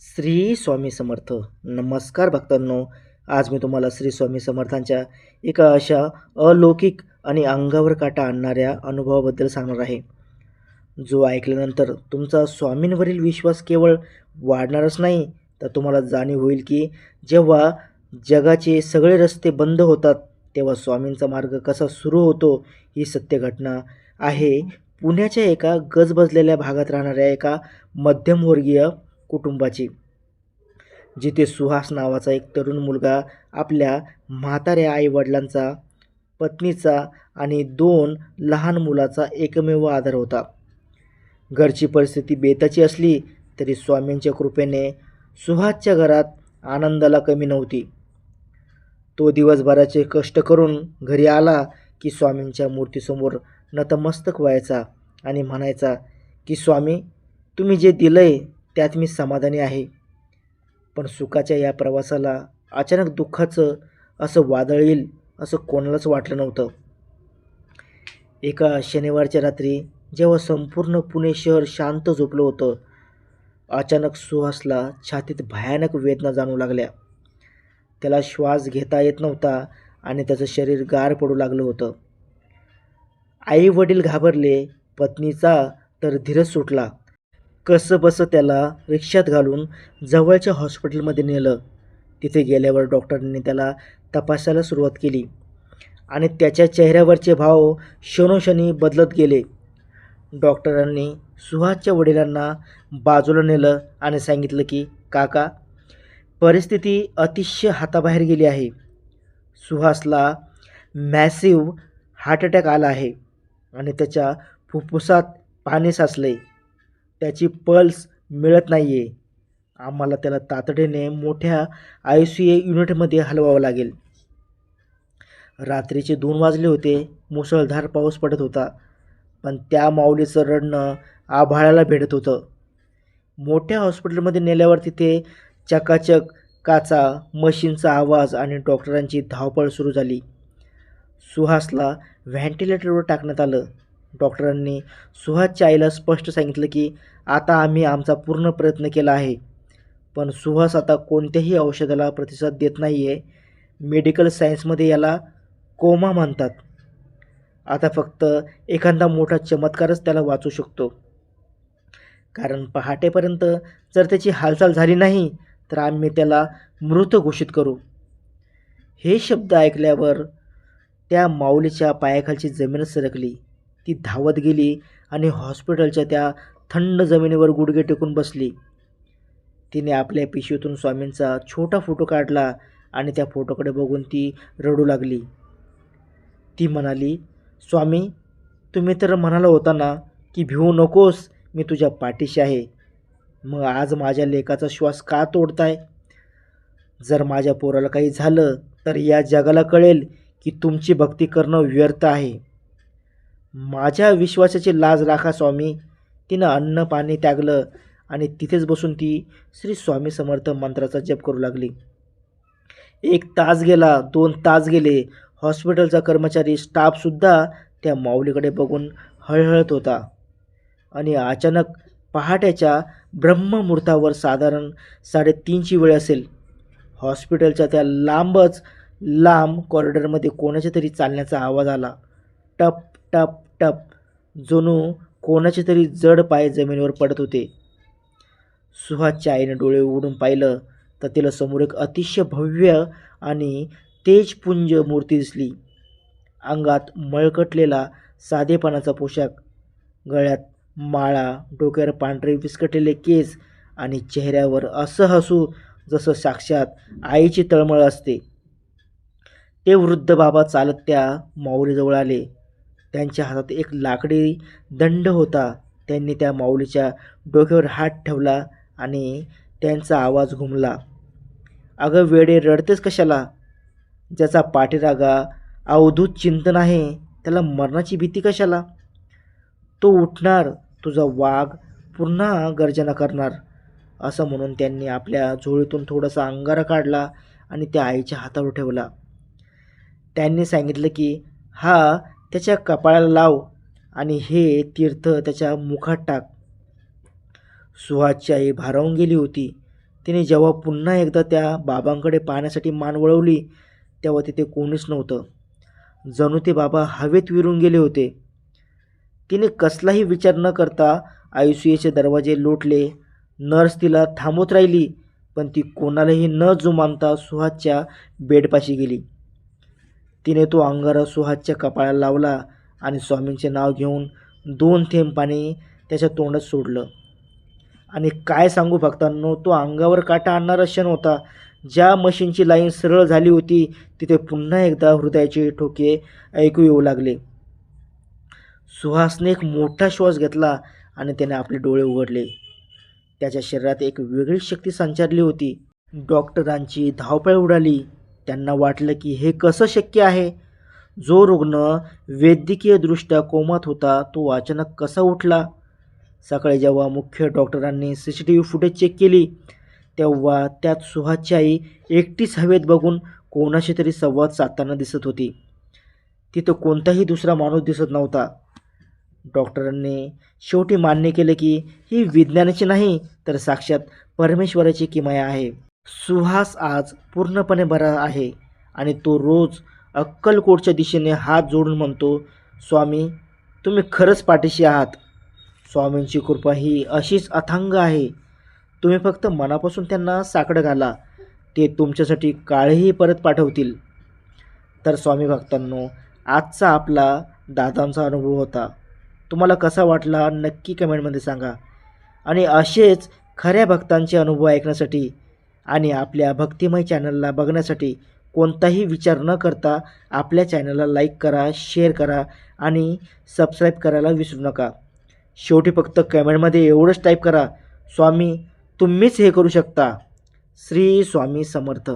श्री स्वामी समर्थ. नमस्कार भक्तांनो. आज मी तुम्हाला श्री स्वामी समर्थांच्या एका अशा अलौकिक आणि अंगावर काटा आणणाऱ्या अनुभवाबद्दल सांगणार आहे, जो ऐकल्यानंतर तुमचा स्वामींवरील विश्वास केवळ वाढणारच नाही, तर तुम्हाला जाणीव होईल की जेव्हा जगाचे सगळे रस्ते बंद होतात, तेव्हा स्वामींचा मार्ग कसा सुरू होतो. ही सत्य घटना आहे पुण्याच्या एका गजबजलेल्या भागात राहणाऱ्या एका मध्यमवर्गीय कुटुंबाची, जिथे सुहास नावाचा एक तरुण मुलगा आपल्या म्हाताऱ्या आईवडिलांचा, पत्नीचा आणि 2 लहान मुलाचा एकमेव आधार होता. घरची परिस्थिती बेताची असली तरी स्वामींच्या कृपेने सुहासच्या घरात आनंदाला कमी नव्हती. तो दिवसभराचे कष्ट करून घरी आला की स्वामींच्या मूर्तीसमोर नतमस्तक व्हायचा आणि म्हणायचा की स्वामी, तुम्ही जे दिलंय त्यात मी समाधानी आहे. पण सुखाच्या या प्रवासाला अचानक दुःखाचं असं वादळ येईल असं कोणालाच वाटलं नव्हतं. एका शनिवारच्या रात्री जेव्हा संपूर्ण पुणे शहर शांत झोपलं होतं, अचानक सुहासला छातीत भयानक वेदना जाणवू लागल्या. त्याला श्वास घेता येत नव्हता आणि त्याचं शरीर गार पडू लागलं होतं. आई वडील घाबरले, पत्नीचा तर धीरच सुटला. कसंबसं त्याला रिक्षात घालून जवळच्या हॉस्पिटलमध्ये नेलं. तिथे गेल्यावर डॉक्टरांनी त्याला तपासायला सुरुवात केली आणि त्याच्या चेहऱ्यावरचे भाव क्षणोक्षणी बदलत गेले. डॉक्टरांनी सुहासच्या वडिलांना बाजूला नेलं आणि सांगितलं की काका, परिस्थिती अतिशय हाताबाहेर गेली आहे. सुहासला मॅसिव्ह हार्ट अटॅक आला आहे आणि त्याच्या फुफ्फुसात पाणी साचले. त्याची पल्स मिळत नाही आहे. आम्हाला त्याला तातडीने मोठ्या ICU युनिटमध्ये हलवावं लागेल. रात्रीचे 2 वाजले होते. मुसळधार पाऊस पडत होता, पण त्या माऊलीचं रडणं आभाळाला भेटत होतं. मोठ्या हॉस्पिटलमध्ये नेल्यावर तिथे चकाचक काचा, मशीनचा आवाज आणि डॉक्टरांची धावपळ सुरू झाली. सुहासला व्हेंटिलेटरवर टाकण्यात आलं. डॉक्टरांनी सुहासच्या आईला स्पष्ट सांगितलं की आता आम्ही आमचा पूर्ण प्रयत्न केला आहे, पण सुहास आता कोणत्याही औषधाला प्रतिसाद देत नाही आहे. मेडिकल सायन्समध्ये याला कोमा म्हणतात. आता फक्त एखादा मोठा चमत्कारच त्याला वाचू शकतो, कारण पहाटेपर्यंत जर त्याची हालचाल झाली नाही तर आम्ही त्याला मृत घोषित करू. हे शब्द ऐकल्यावर त्या माऊलीच्या पायाखालची जमीनच सरकली. ती धावत गेली आणि हॉस्पिटलच्या त्या थंड जमिनीवर गुडघे टेकून बसली. तिने आपल्या पिशवीतून स्वामींचा छोटा फोटो काढला आणि त्या फोटोकडे बघून ती रडू लागली. ती म्हणाली, स्वामी, तुम्ही तर म्हणाला होता ना की भिवू नकोस, मी तुझ्या पाठीशी आहे. मग आज माझ्या लेकाचा श्वास का तोडताय? जर माझ्या पोराला काही झालं तर या जगाला कळेल की तुमची भक्ती करणं व्यर्थ आहे. माझ्या विश्वासाची लाज राखा स्वामी. तिनं अन्न पाणी त्यागलं आणि तिथेच बसून ती श्री स्वामी समर्थ मंत्राचा जप करू लागली. 1 तास गेला, 2 तास गेले. हॉस्पिटलचा कर्मचारी स्टाफसुद्धा त्या माऊलीकडे बघून हळहळत होता. आणि अचानक पहाटेच्या ब्रह्ममुहूर्तावर, साधारण 3:30ची वेळ असेल, हॉस्पिटलच्या त्या लांब कॉरिडॉरमध्ये कोणाच्या तरी चालण्याचा आवाज आला. टप टप टप, जणू कोणाचे तरी जड पाय जमिनीवर पडत होते. सुहासच्या आईने डोळे उघडून पाहिलं तर तिला समोर एक अतिशय भव्य आणि तेजपुंज मूर्ती दिसली. अंगात मळकटलेला साधेपणाचा पोशाख, गळ्यात माळा, डोक्यावर पांढरे विस्कटलेले केस आणि चेहऱ्यावर असं हसू जसं साक्षात आईची तळमळ असते. ते वृद्ध बाबा चालत त्या माऊलीजवळ आले. त्यांच्या हातात एक लाकडी दंड होता. त्यांनी त्या माऊलीच्या डोक्यावर हात ठेवला आणि त्यांचा आवाज घुमला, अगं वेडे, रडतेस कशाला? ज्याचा पाठीरागा अवधूत चिंतन आहे त्याला मरणाची भीती कशाला? तो उठणार, तुझा वाघ पुन्हा गर्जना करणार. असं म्हणून त्यांनी आपल्या झोळीतून थोडासा अंगारा काढला आणि त्या आईच्या हातावर ठेवला. त्यांनी सांगितलं की हा त्याच्या कपाळाला लाव आणि हे तीर्थ त्याच्या मुखात टाक. सुहासची आई भारावून गेली होती. तिने जेव्हा पुन्हा एकदा त्या बाबांकडे पाहण्यासाठी मान वळवली तेव्हा तिथे कोणीच नव्हतं. जणू ते बाबा हवेत विरून गेले होते. तिने कसलाही विचार न करता आयसीयूचे दरवाजे लोटले. नर्स तिला थांबवत राहिली, पण ती कोणालाही न जुमानता सुहासच्या बेडपाशी गेली. तिने तो अंगारा सुहासच्या कपाळाला लावला आणि स्वामींचे नाव घेऊन 2 थेंब पाणी त्याच्या तोंडात सोडलं. आणि काय सांगू भक्तांनो, तो अंगावर काटा आणणारा क्षण होता. ज्या मशीनची लाईन सरळ झाली होती तिथे पुन्हा एकदा हृदयाचे ठोके ऐकू येऊ लागले. सुहासने एक मोठा श्वास घेतला आणि त्याने आपले डोळे उघडले. त्याच्या शरीरात एक वेगळी शक्ती संचारली होती. डॉक्टरांची धावपळ उडाली. त्यांना वाटलं की हे कसं शक्य आहे. जो रुग्ण वैद्यकीयदृष्ट्या कोमात होता तो अचानक कसा उठला. सकाळी जेव्हा मुख्य डॉक्टरांनी CCTV फुटेज चेक केली तेव्हा त्यात सुहासची आई एकटीच हवेत बघून कोणाशी तरी संवाद साधताना दिसत होती. तिथं कोणताही दुसरा माणूस दिसत नव्हता. डॉक्टरांनी शेवटी मान्य केलं की ही विज्ञानाची नाही तर साक्षात परमेश्वराची किमया आहे. सुहास आज पूर्णपणे बरा आहे आणि तो रोज अक्कलकोटच्या दिशेने हात जोडून म्हणतो, स्वामी तुम्ही खरंच पाठीशी आहात. स्वामींची कृपा ही अशीच अथांग आहे. तुम्ही फक्त मनापासून त्यांना साकडं घाला, ते तुमच्यासाठी काळही परत पाठवतील. तर स्वामी भक्तांनो, आजचा आपला दादांचा अनुभव होता. तुम्हाला कसा वाटला नक्की कमेंटमध्ये सांगा. आणि असेच खऱ्या भक्तांचे अनुभव ऐकण्यासाठी आणि आपल्या भक्तिमय चॅनलला बघण्यासाठी कोणताही विचार न करता आपल्या चॅनलला लाईक करा, शेअर करा आणि सबस्क्राईब करायला विसरू नका. शेवटी फक्त कमेंटमध्ये एवढंच टाईप करा, स्वामी तुम्हीच हे करू शकता. श्री स्वामी समर्थ.